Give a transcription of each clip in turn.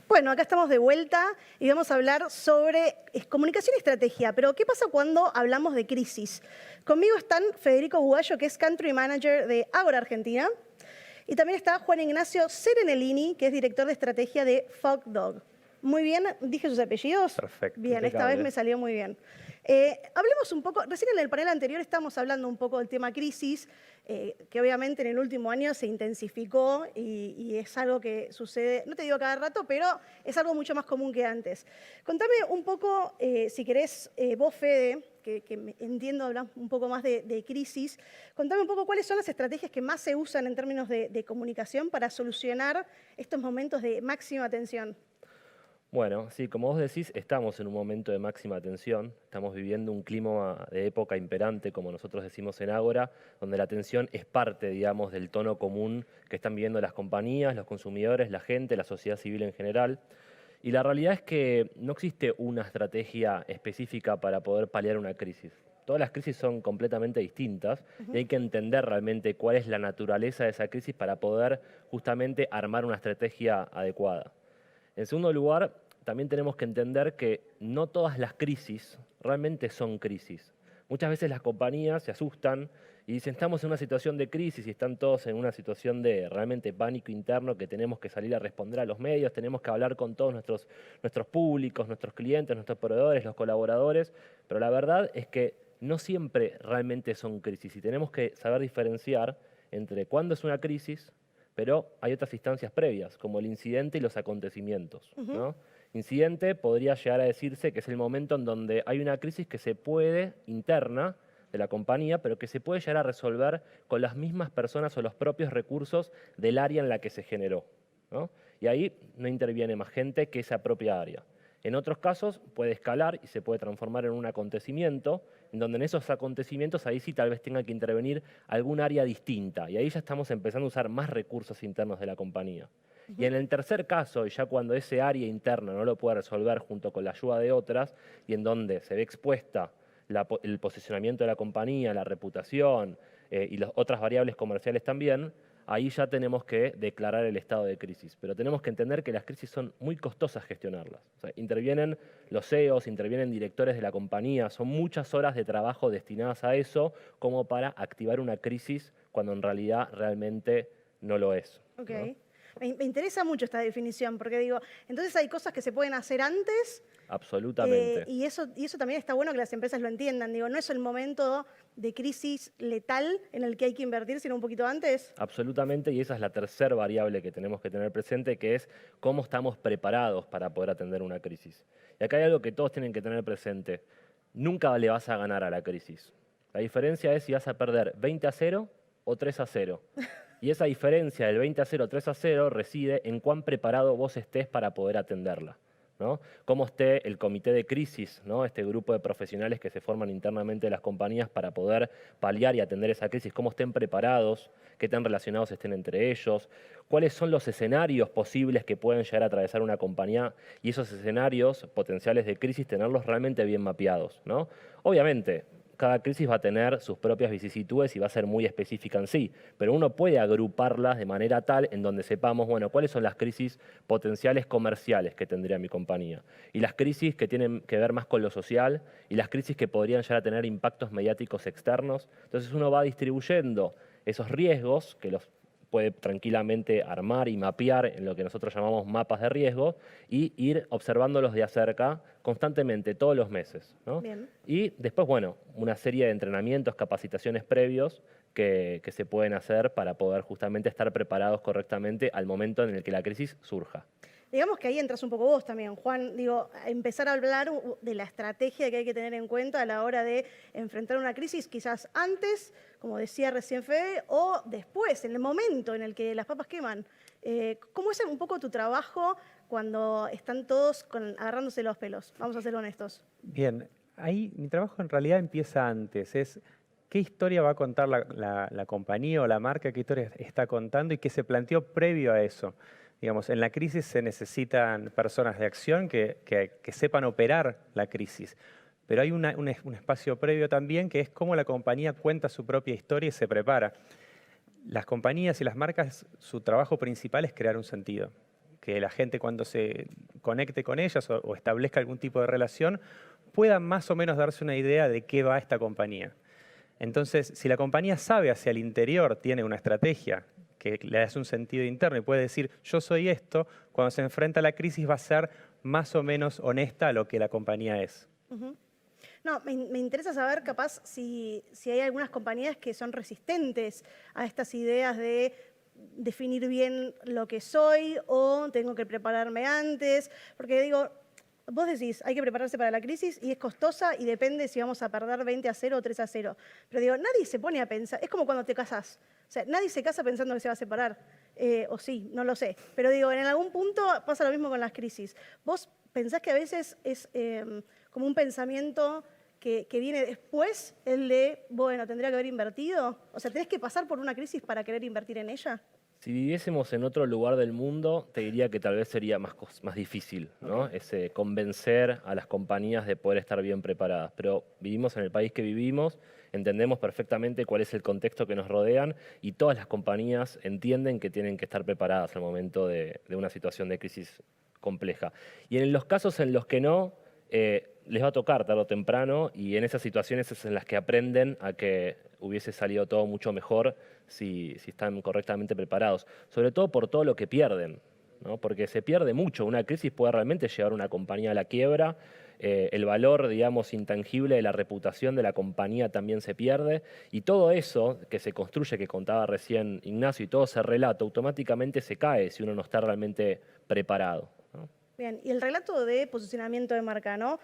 Bueno, acá estamos de vuelta y vamos a hablar sobre comunicación y estrategia. Pero, ¿qué pasa cuando hablamos de crisis? Conmigo están Federico Bugallo, que es Country Manager de Ágora Argentina, y también está Juan Ignacio Serenellini, que es director de estrategia de FogDog. Muy bien, dije sus apellidos. Perfecto. Bien, esta vez me salió muy bien. Hablemos un poco, recién en el panel anterior estábamos hablando un poco del tema crisis, que obviamente en el último año se intensificó y es algo que sucede, no te digo cada rato, pero es algo mucho más común que antes. Contame un poco, si querés, vos, Fede, que entiendo hablar un poco más de crisis, contame un poco cuáles son las estrategias que más se usan en términos de comunicación para solucionar estos momentos de máxima tensión. Bueno, sí, como vos decís, estamos en un momento de máxima tensión, estamos viviendo un clima de época imperante, como nosotros decimos en Ágora, donde la tensión es parte, digamos, del tono común que están viviendo las compañías, los consumidores, la gente, la sociedad civil en general. Y la realidad es que no existe una estrategia específica para poder paliar una crisis. Todas las crisis son completamente distintas y hay que entender realmente cuál es la naturaleza de esa crisis para poder justamente armar una estrategia adecuada. En segundo lugar, también tenemos que entender que no todas las crisis realmente son crisis. Muchas veces las compañías se asustan y dicen, estamos en una situación de crisis y están todos en una situación de realmente pánico interno que tenemos que salir a responder a los medios, tenemos que hablar con todos nuestros públicos, nuestros clientes, nuestros proveedores, los colaboradores, pero la verdad es que no siempre realmente son crisis y tenemos que saber diferenciar entre cuándo es una crisis, pero hay otras instancias previas, como el incidente y los acontecimientos, ¿no? Incidente podría llegar a decirse que es el momento en donde hay una crisis que se puede, interna de la compañía, pero que se puede llegar a resolver con las mismas personas o los propios recursos del área en la que se generó, ¿no? Y ahí no interviene más gente que esa propia área. En otros casos puede escalar y se puede transformar en un acontecimiento, en donde en esos acontecimientos ahí sí tal vez tenga que intervenir algún área distinta. Y ahí ya estamos empezando a usar más recursos internos de la compañía. Y en el tercer caso, y ya cuando ese área interna no lo puede resolver junto con la ayuda de otras, y en donde se ve expuesta el posicionamiento de la compañía, la reputación y las otras variables comerciales también, ahí ya tenemos que declarar el estado de crisis. Pero tenemos que entender que las crisis son muy costosas gestionarlas. O sea, intervienen los CEOs, intervienen directores de la compañía, son muchas horas de trabajo destinadas a eso como para activar una crisis cuando en realidad realmente no lo es. Ok. ¿No? Me interesa mucho esta definición, porque digo, entonces hay cosas que se pueden hacer antes. Absolutamente. Y eso también está bueno que las empresas lo entiendan. Digo, no es el momento de crisis letal en el que hay que invertir, sino un poquito antes. Absolutamente, y esa es la tercera variable que tenemos que tener presente, que es cómo estamos preparados para poder atender una crisis. Y acá hay algo que todos tienen que tener presente. Nunca le vas a ganar a la crisis. La diferencia es si vas a perder 20-0 o 3-0. Y esa diferencia del 20-0, 3-0 reside en cuán preparado vos estés para poder atenderla, ¿no? Cómo esté el comité de crisis, ¿no? Este grupo de profesionales que se forman internamente de las compañías para poder paliar y atender esa crisis, cómo estén preparados, qué tan relacionados estén entre ellos, cuáles son los escenarios posibles que pueden llegar a atravesar una compañía y esos escenarios potenciales de crisis tenerlos realmente bien mapeados, ¿no? Obviamente, cada crisis va a tener sus propias vicisitudes y va a ser muy específica en sí, pero uno puede agruparlas de manera tal en donde sepamos, bueno, cuáles son las crisis potenciales comerciales que tendría mi compañía, y las crisis que tienen que ver más con lo social, y las crisis que podrían llegar a tener impactos mediáticos externos. Entonces uno va distribuyendo esos riesgos que los puede tranquilamente armar y mapear en lo que nosotros llamamos mapas de riesgo y ir observándolos de acerca constantemente, todos los meses, ¿no? Bien. Y después, bueno, una serie de entrenamientos, capacitaciones previos que se pueden hacer para poder justamente estar preparados correctamente al momento en el que la crisis surja. Digamos que ahí entras un poco vos también, Juan. Digo, empezar a hablar de la estrategia que hay que tener en cuenta a la hora de enfrentar una crisis, quizás antes, como decía recién Fede, o después, en el momento en el que las papas queman. ¿Cómo es un poco tu trabajo cuando están todos agarrándose los pelos? Vamos a ser honestos. Bien, ahí mi trabajo en realidad empieza antes. Es qué historia va a contar la compañía o la marca, qué historia está contando y qué se planteó previo a eso. Digamos, en la crisis se necesitan personas de acción que sepan operar la crisis. Pero hay un espacio previo también que es cómo la compañía cuenta su propia historia y se prepara. Las compañías y las marcas, su trabajo principal es crear un sentido. que la gente cuando se conecte con ellas o establezca algún tipo de relación pueda más o menos darse una idea de qué va esta compañía. Entonces, si la compañía sabe hacia el interior, tiene una estrategia que le hace un sentido interno y puede decir, yo soy esto, cuando se enfrenta a la crisis va a ser más o menos honesta a lo que la compañía es. Ujú. No, me interesa saber, capaz, si hay algunas compañías que son resistentes a estas ideas de definir bien lo que soy o tengo que prepararme antes, porque digo, vos decís, hay que prepararse para la crisis y es costosa y depende si vamos a perder 20-0 o 3-0. Pero digo, nadie se pone a pensar, es como cuando te casás. O sea, nadie se casa pensando que se va a separar. O sí, no lo sé. Pero digo, en algún punto pasa lo mismo con las crisis. ¿Vos pensás que a veces es como un pensamiento que viene después, el de, bueno, tendría que haber invertido? O sea, ¿tenés que pasar por una crisis para querer invertir en ella? Si viviésemos en otro lugar del mundo, te diría que tal vez sería más difícil, ¿no? Ese convencer a las compañías de poder estar bien preparadas. Pero vivimos en el país que vivimos, entendemos perfectamente cuál es el contexto que nos rodean y todas las compañías entienden que tienen que estar preparadas al momento de una situación de crisis compleja. Y en los casos en los que no, les va a tocar tarde o temprano, y en esas situaciones es en las que aprenden a que hubiese salido todo mucho mejor si están correctamente preparados, sobre todo por todo lo que pierden, ¿no? Porque se pierde mucho. Una crisis puede realmente llevar a una compañía a la quiebra, el valor, digamos, intangible de la reputación de la compañía también se pierde, y todo eso que se construye, que contaba recién Ignacio, y todo ese relato automáticamente se cae si uno no está realmente preparado, ¿no? Bien, y el relato de posicionamiento de marca, ¿no?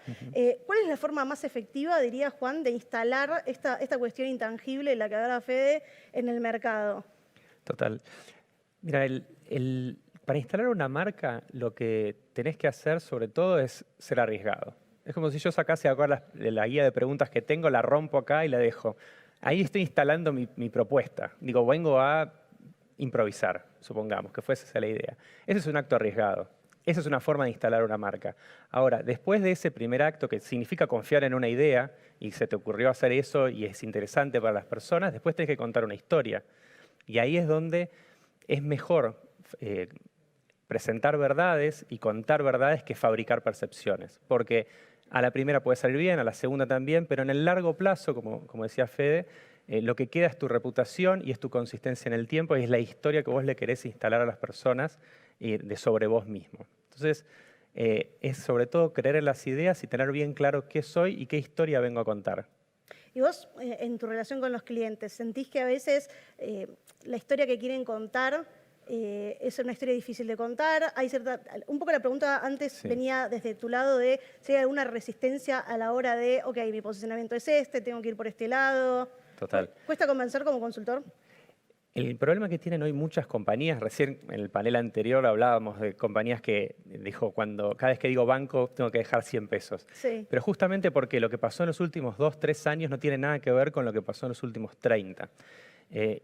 ¿Cuál es la forma más efectiva, diría Juan, de instalar esta cuestión intangible, la que habla Fede, en el mercado? Total. Mira, para instalar una marca, lo que tenés que hacer sobre todo es ser arriesgado. Es como si yo sacase acá la guía de preguntas que tengo, la rompo acá y la dejo. Ahí estoy instalando mi propuesta. Digo, vengo a improvisar, supongamos, que fuese esa la idea. Ese es un acto arriesgado. Esa es una forma de instalar una marca. Ahora, después de ese primer acto, que significa confiar en una idea, y se te ocurrió hacer eso y es interesante para las personas, después tenés que contar una historia. Y ahí es donde es mejor presentar verdades y contar verdades que fabricar percepciones. Porque a la primera puede salir bien, a la segunda también, pero en el largo plazo, como decía Fede, lo que queda es tu reputación y es tu consistencia en el tiempo y es la historia que vos le querés instalar a las personas sobre vos mismo. Entonces, es sobre todo creer en las ideas y tener bien claro qué soy y qué historia vengo a contar. Y vos, en tu relación con los clientes, ¿sentís que a veces la historia que quieren contar es una historia difícil de contar? Un poco la pregunta antes venía desde tu lado de si hay alguna resistencia a la hora de, ok, mi posicionamiento es este, tengo que ir por este lado. Total. ¿Cuesta convencer como consultor? El problema que tienen hoy muchas compañías, recién en el panel anterior hablábamos de compañías que dijo, cada vez que digo banco tengo que dejar 100 pesos. Sí. Pero justamente porque lo que pasó en los últimos 2, 3 años no tiene nada que ver con lo que pasó en los últimos 30.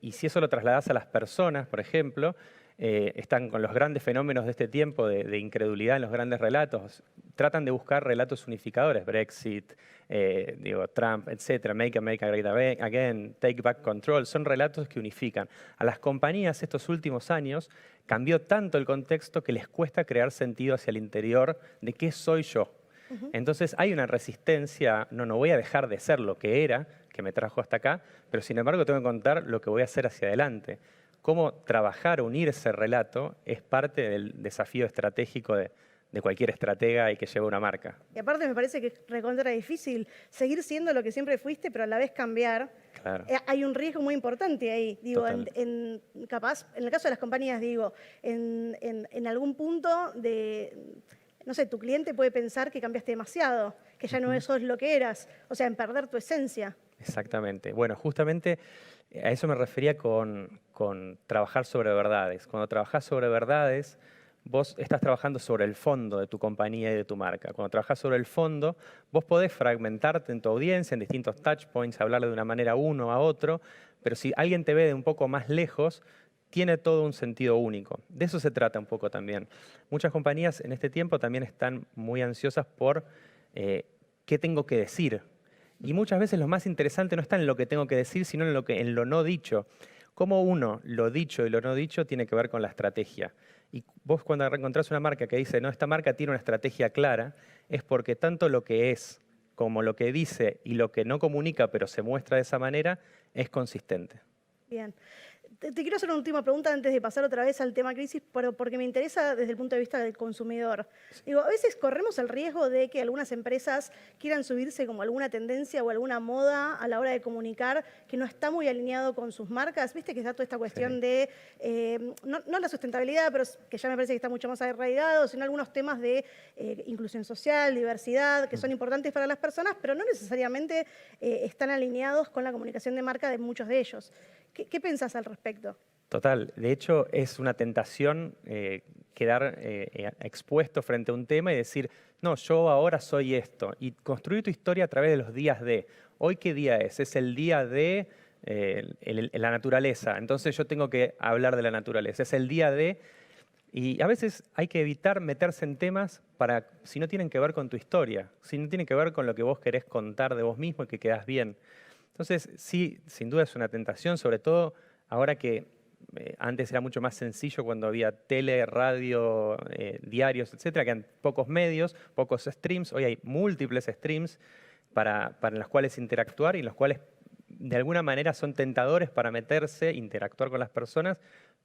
Y si eso lo trasladás a las personas, por ejemplo, están con los grandes fenómenos de este tiempo de incredulidad en los grandes relatos, tratan de buscar relatos unificadores, Brexit, Trump, etc., Make America Great Again, Take Back Control, son relatos que unifican. A las compañías estos últimos años cambió tanto el contexto que les cuesta crear sentido hacia el interior de qué soy yo. Entonces hay una resistencia, no voy a dejar de ser lo que era, que me trajo hasta acá, pero sin embargo tengo que contar lo que voy a hacer hacia adelante. Cómo trabajar, unir ese relato, es parte del desafío estratégico de cualquier estratega y que lleva una marca. Y aparte me parece que es recontra difícil seguir siendo lo que siempre fuiste, pero a la vez cambiar. Claro. Hay un riesgo muy importante ahí. Digo, capaz, en el caso de las compañías, digo, en algún punto no sé, tu cliente puede pensar que cambiaste demasiado, que ya no sos lo que eras, o sea, en perder tu esencia. Exactamente. Bueno, justamente a eso me refería con trabajar sobre verdades. Cuando trabajás sobre verdades, vos estás trabajando sobre el fondo de tu compañía y de tu marca. Cuando trabajás sobre el fondo, vos podés fragmentarte en tu audiencia, en distintos touch points, hablarle de una manera uno a otro, pero si alguien te ve de un poco más lejos, tiene todo un sentido único. De eso se trata un poco también. Muchas compañías en este tiempo también están muy ansiosas por qué tengo que decir. Y muchas veces lo más interesante no está en lo que tengo que decir, sino en lo no dicho. Cómo lo dicho y lo no dicho tiene que ver con la estrategia. Y vos cuando encontrás una marca que dice, no, esta marca tiene una estrategia clara, es porque tanto lo que es como lo que dice y lo que no comunica, pero se muestra de esa manera, es consistente. Bien. Te quiero hacer una última pregunta antes de pasar otra vez al tema crisis, pero porque me interesa desde el punto de vista del consumidor. Digo, a veces corremos el riesgo de que algunas empresas quieran subirse como alguna tendencia o alguna moda a la hora de comunicar que no está muy alineado con sus marcas. Viste que está toda esta cuestión de, no la sustentabilidad, pero que ya me parece que está mucho más arraigado, sino algunos temas de inclusión social, diversidad, que son importantes para las personas, pero no necesariamente están alineados con la comunicación de marca de muchos de ellos. ¿Qué pensás al respecto? Total. De hecho, es una tentación quedar expuesto frente a un tema y decir, no, yo ahora soy esto. Y construir tu historia a través de los días de. ¿Hoy qué día es? Es el día de la naturaleza. Entonces yo tengo que hablar de la naturaleza. Es el día de. Y a veces hay que evitar meterse en temas si no tienen que ver con tu historia, si no tienen que ver con lo que vos querés contar de vos mismo y que quedás bien. Entonces, sí, sin duda es una tentación, sobre todo ahora que antes era mucho más sencillo cuando había tele, radio, diarios, etcétera, que eran pocos medios, pocos streams. Hoy hay múltiples streams para los cuales interactuar y los cuales de alguna manera son tentadores para meterse, interactuar con las personas,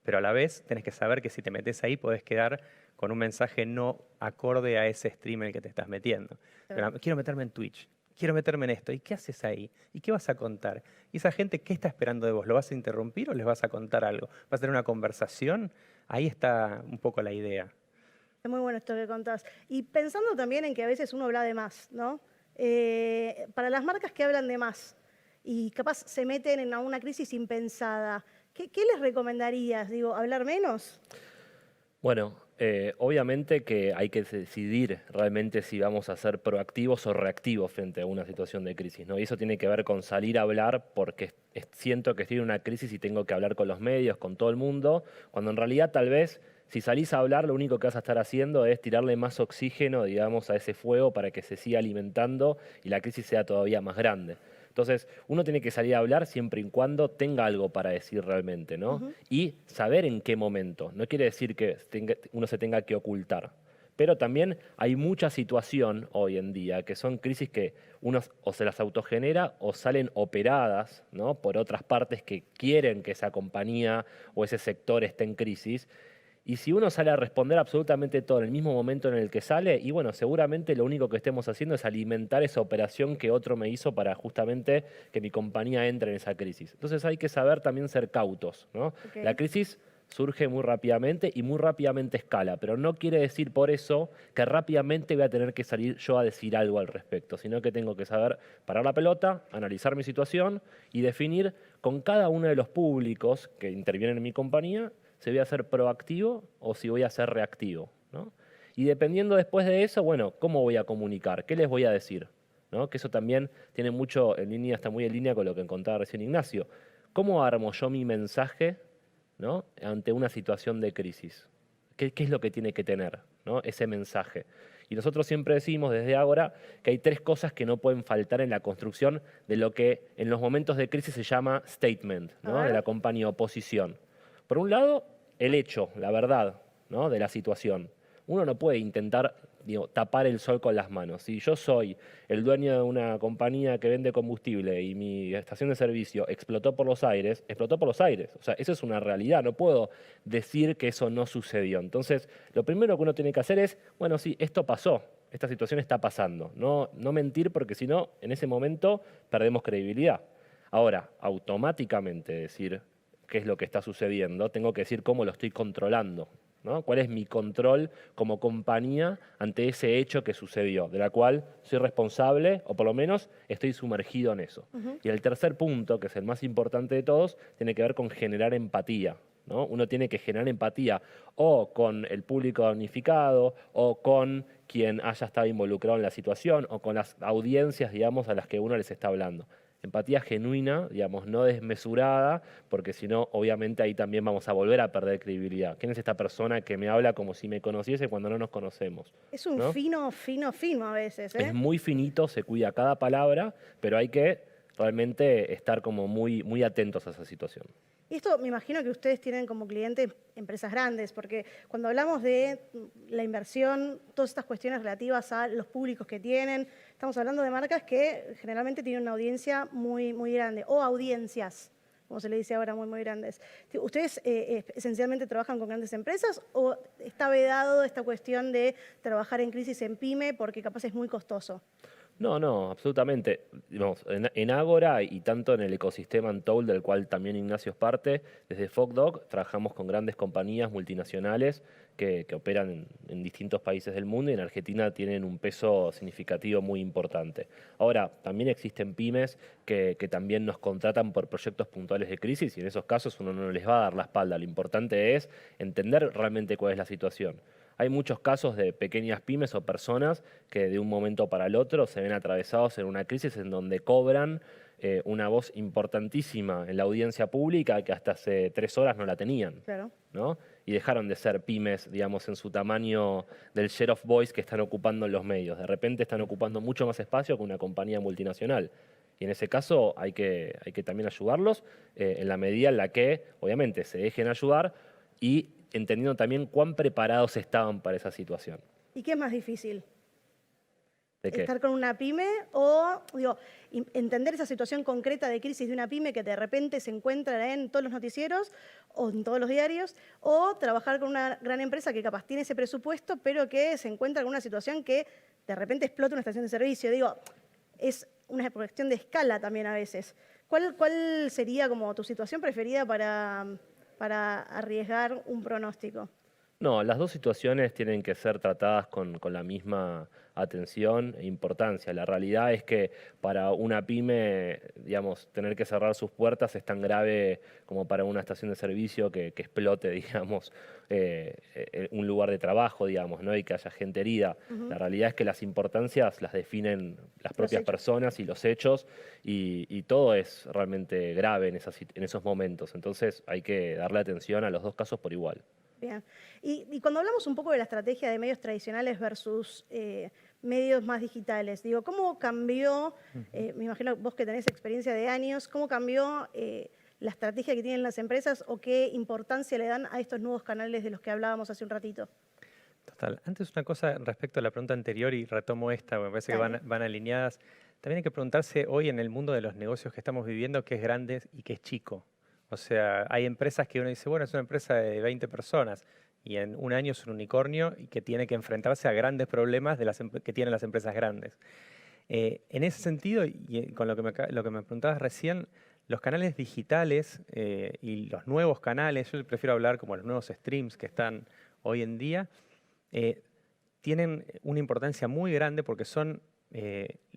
pero a la vez tenés que saber que si te metes ahí podés quedar con un mensaje no acorde a ese stream en el que te estás metiendo. Pero, quiero meterme en Twitch. Quiero meterme en esto. ¿Y qué haces ahí? ¿Y qué vas a contar? ¿Y esa gente qué está esperando de vos? ¿Lo vas a interrumpir o les vas a contar algo? ¿Vas a tener una conversación? Ahí está un poco la idea. Es muy bueno esto que contás. Y pensando también en que a veces uno habla de más, ¿no? Para las marcas que hablan de más y capaz se meten en una crisis impensada, ¿qué les recomendarías? Digo, ¿hablar menos? Bueno, obviamente que hay que decidir realmente si vamos a ser proactivos o reactivos frente a una situación de crisis, ¿no? Y eso tiene que ver con salir a hablar porque siento que estoy en una crisis y tengo que hablar con los medios, con todo el mundo, cuando en realidad tal vez si salís a hablar lo único que vas a estar haciendo es tirarle más oxígeno, digamos, a ese fuego para que se siga alimentando y la crisis sea todavía más grande. Entonces, uno tiene que salir a hablar siempre y cuando tenga algo para decir realmente, ¿no? Y saber en qué momento. No quiere decir que uno se tenga que ocultar. Pero también hay mucha situación hoy en día que son crisis que uno o se las autogenera o salen operadas, ¿no? Por otras partes que quieren que esa compañía o ese sector esté en crisis. Y si uno sale a responder absolutamente todo en el mismo momento en el que sale, y bueno, seguramente lo único que estemos haciendo es alimentar esa operación que otro me hizo para justamente que mi compañía entre en esa crisis. Entonces hay que saber también ser cautos, ¿no? Okay. La crisis surge muy rápidamente y muy rápidamente escala, pero no quiere decir por eso que rápidamente voy a tener que salir yo a decir algo al respecto, sino que tengo que saber parar la pelota, analizar mi situación y definir con cada uno de los públicos que intervienen en mi compañía si voy a ser proactivo o si voy a ser reactivo, ¿no? Y dependiendo después de eso, bueno, ¿cómo voy a comunicar? ¿Qué les voy a decir? ¿No? Que eso también tiene mucho en línea, está muy en línea con lo que contaba recién Ignacio. ¿Cómo armo yo mi mensaje, ¿no? Ante una situación de crisis? ¿Qué es lo que tiene que tener, ¿no? Ese mensaje? Y nosotros siempre decimos desde ahora que hay 3 cosas que no pueden faltar en la construcción de lo que en los momentos de crisis se llama statement, ¿no? De la compañía oposición. Por un lado, el hecho, la verdad, ¿no? De la situación. Uno no puede intentar tapar el sol con las manos. Si yo soy el dueño de una compañía que vende combustible y mi estación de servicio explotó por los aires, explotó por los aires. O sea, eso es una realidad. No puedo decir que eso no sucedió. Entonces, lo primero que uno tiene que hacer es, bueno, sí, esto pasó. Esta situación está pasando. No mentir porque si no, en ese momento perdemos credibilidad. Ahora, automáticamente decir qué es lo que está sucediendo, tengo que decir cómo lo estoy controlando, ¿no? ¿Cuál es mi control como compañía ante ese hecho que sucedió, de la cual soy responsable o por lo menos estoy sumergido en eso? Y el tercer punto, que es el más importante de todos, tiene que ver con generar empatía, ¿no? Uno tiene que generar empatía o con el público damnificado o con quien haya estado involucrado en la situación o con las audiencias, digamos, a las que uno les está hablando. Empatía genuina, digamos, no desmesurada, porque si no, obviamente ahí también vamos a volver a perder credibilidad. ¿Quién es esta persona que me habla como si me conociese cuando no nos conocemos? Es un ¿no? fino a veces, ¿eh? Es muy finito, se cuida cada palabra, pero hay que realmente estar como muy, muy atentos a esa situación. Y esto me imagino que ustedes tienen como clientes empresas grandes, porque cuando hablamos de la inversión, todas estas cuestiones relativas a los públicos que tienen, estamos hablando de marcas que generalmente tienen una audiencia muy, muy grande, o audiencias, como se le dice ahora, muy, muy grandes. ¿Ustedes esencialmente trabajan con grandes empresas o está vedado esta cuestión de trabajar en crisis en pyme porque capaz es muy costoso? No, no, absolutamente. Digamos, en Ágora y tanto en el ecosistema Untold, del cual también Ignacio es parte, desde FogDog trabajamos con grandes compañías multinacionales que operan en distintos países del mundo y en Argentina tienen un peso significativo muy importante. Ahora, también existen pymes que también nos contratan por proyectos puntuales de crisis y en esos casos uno no les va a dar la espalda. Lo importante es entender realmente cuál es la situación. Hay muchos casos de pequeñas pymes o personas que de un momento para el otro se ven atravesados en una crisis en donde cobran una voz importantísima en la audiencia pública que hasta hace 3 horas no la tenían, Claro. ¿no? Y dejaron de ser pymes, digamos, en su tamaño del share of voice que están ocupando en los medios. De repente están ocupando mucho más espacio que una compañía multinacional. Y en ese caso hay que también ayudarlos en la medida en la que, obviamente, se dejen ayudar y entendiendo también cuán preparados estaban para esa situación. ¿Y qué es más difícil? ¿De qué? ¿Estar con una pyme o, digo, entender esa situación concreta de crisis de una pyme que de repente se encuentra en todos los noticieros o en todos los diarios, o trabajar con una gran empresa que capaz tiene ese presupuesto, pero que se encuentra en una situación que de repente explota una estación de servicio? Digo, es una cuestión de escala también a veces. ¿Cuál sería como tu situación preferida para arriesgar un pronóstico? No, las dos situaciones tienen que ser tratadas con la misma atención e importancia. La realidad es que para una pyme, digamos, tener que cerrar sus puertas es tan grave como para una estación de servicio que explote, digamos, un lugar de trabajo, digamos, ¿no? Y que haya gente herida. La realidad es que las importancias las definen las propias hechos. personas y los hechos y todo es realmente grave en esos momentos. Entonces hay que darle atención a los dos casos por igual. Bien. Y cuando hablamos un poco de la estrategia de medios tradicionales versus medios más digitales, digo, ¿cómo cambió, me imagino vos que tenés experiencia de años, cómo cambió la estrategia que tienen las empresas o qué importancia le dan a estos nuevos canales de los que hablábamos hace un ratito? Total. Antes una cosa respecto a la pregunta anterior y retomo esta, me parece que Dale. van alineadas. También hay que preguntarse hoy en el mundo de los negocios que estamos viviendo qué es grande y qué es chico. O sea, hay empresas que uno dice, bueno, es una empresa de 20 personas y en un año es un unicornio y que tiene que enfrentarse a grandes problemas que tienen las empresas grandes. En ese sentido, y con lo que me preguntabas recién, los canales digitales y los nuevos canales, yo prefiero hablar como los nuevos streams que están hoy en día, tienen una importancia muy grande porque son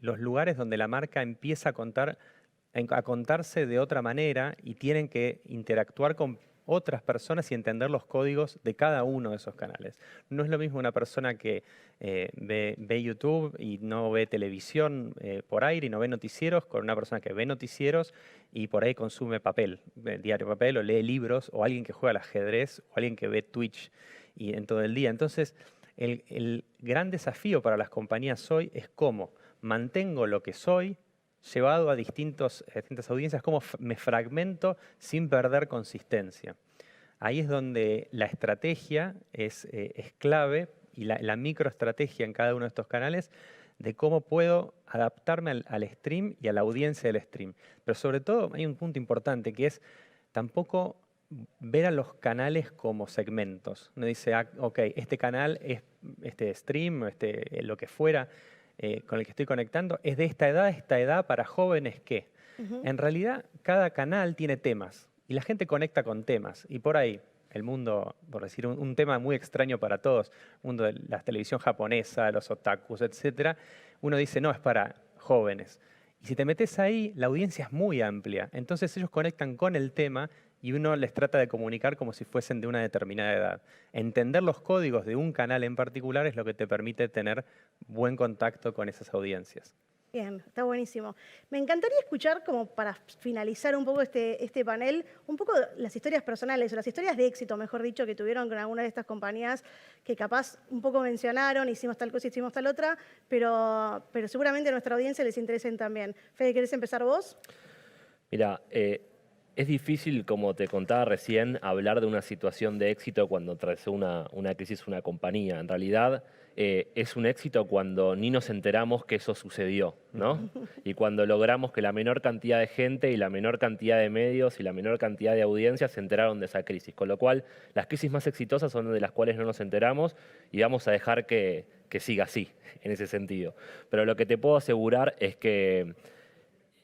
los lugares donde la marca empieza a contarse de otra manera y tienen que interactuar con otras personas y entender los códigos de cada uno de esos canales. No es lo mismo una persona que ve YouTube y no ve televisión por aire y no ve noticieros con una persona que ve noticieros y por ahí consume papel, diario papel o lee libros, o alguien que juega al ajedrez o alguien que ve Twitch y en todo el día. Entonces, el gran desafío para las compañías hoy es cómo mantengo lo que soy llevado a distintas audiencias, cómo me fragmento sin perder consistencia. Ahí es donde la estrategia es clave y la microestrategia en cada uno de estos canales de cómo puedo adaptarme al stream y a la audiencia del stream. Pero sobre todo hay un punto importante que es tampoco ver a los canales como segmentos. Uno dice, ok, este canal, este stream, lo que fuera, con el que estoy conectando, es de esta edad para jóvenes que. En realidad, cada canal tiene temas y la gente conecta con temas. Y por ahí, el mundo, por decir un tema muy extraño para todos, el mundo de la televisión japonesa, los otakus, etc., uno dice, no, es para jóvenes. Y si te metes ahí, la audiencia es muy amplia. Entonces ellos conectan con el tema y uno les trata de comunicar como si fuesen de una determinada edad. Entender los códigos de un canal en particular es lo que te permite tener buen contacto con esas audiencias. Bien, está buenísimo. Me encantaría escuchar, como para finalizar un poco este panel, un poco las historias personales, o las historias de éxito, mejor dicho, que tuvieron con algunas de estas compañías que capaz un poco mencionaron, hicimos tal cosa, hicimos tal otra, pero seguramente a nuestra audiencia les interesen también. Fede, ¿querés empezar vos? Mira, Es difícil, como te contaba recién, hablar de una situación de éxito cuando atravesó una crisis una compañía. En realidad es un éxito cuando ni nos enteramos que eso sucedió, ¿no? Y cuando logramos que la menor cantidad de gente y la menor cantidad de medios y la menor cantidad de audiencias se enteraron de esa crisis. Con lo cual, las crisis más exitosas son de las cuales no nos enteramos y vamos a dejar que siga así, en ese sentido. Pero lo que te puedo asegurar es que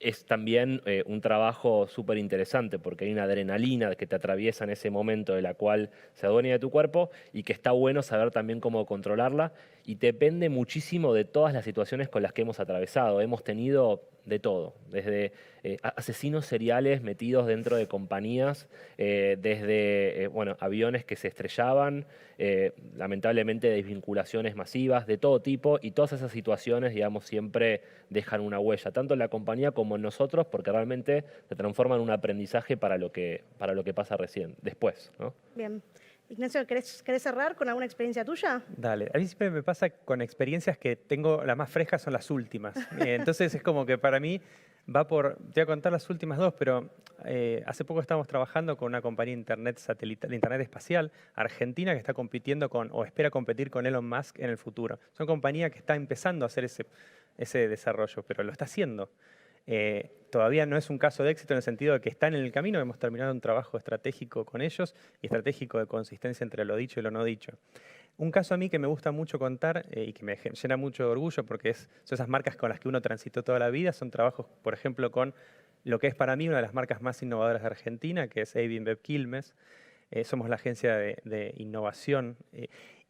es también un trabajo súper interesante porque hay una adrenalina que te atraviesa en ese momento de la cual se adueña de tu cuerpo y que está bueno saber también cómo controlarla y depende muchísimo de todas las situaciones con las que hemos atravesado. Hemos tenido de todo, desde asesinos seriales metidos dentro de compañías, desde bueno, aviones que se estrellaban, lamentablemente desvinculaciones masivas de todo tipo y todas esas situaciones, digamos, siempre dejan una huella, tanto en la compañía como en nosotros, porque realmente se transforma en un aprendizaje para lo que pasa después, ¿no? Bien. Ignacio, ¿querés cerrar con alguna experiencia tuya? Dale, a mí siempre me pasa con experiencias que tengo, las más frescas son las últimas. Entonces es como que para mí va por, te voy a contar las últimas dos, pero hace poco estábamos trabajando con una compañía de internet satelital, de internet espacial, argentina, que está compitiendo con, o espera competir con Elon Musk en el futuro. Es una compañía que está empezando a hacer ese desarrollo, pero lo está haciendo. Todavía no es un caso de éxito en el sentido de que están en el camino, hemos terminado un trabajo estratégico con ellos y estratégico de consistencia entre lo dicho y lo no dicho. Un caso a mí que me gusta mucho contar y que me llena mucho de orgullo porque son esas marcas con las que uno transitó toda la vida, son trabajos, por ejemplo, con lo que es para mí una de las marcas más innovadoras de Argentina, que es Einbinbep Quilmes. Somos la agencia de innovación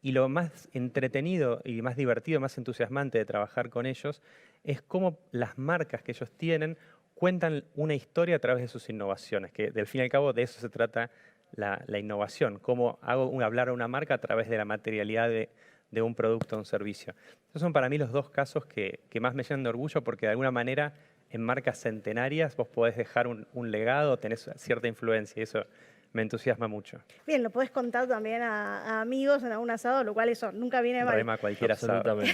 y lo más entretenido y más divertido, más entusiasmante de trabajar con ellos es cómo las marcas que ellos tienen cuentan una historia a través de sus innovaciones, que del fin y al cabo de eso se trata la innovación, cómo hago hablar a una marca a través de la materialidad de un producto o un servicio. Esos son para mí los dos casos que más me llenan de orgullo porque de alguna manera en marcas centenarias vos podés dejar un legado, tenés cierta influencia y eso me entusiasma mucho. Bien, lo podés contar también a amigos en algún asado, lo cual eso nunca viene mal. Rema cualquier asado. Absolutamente.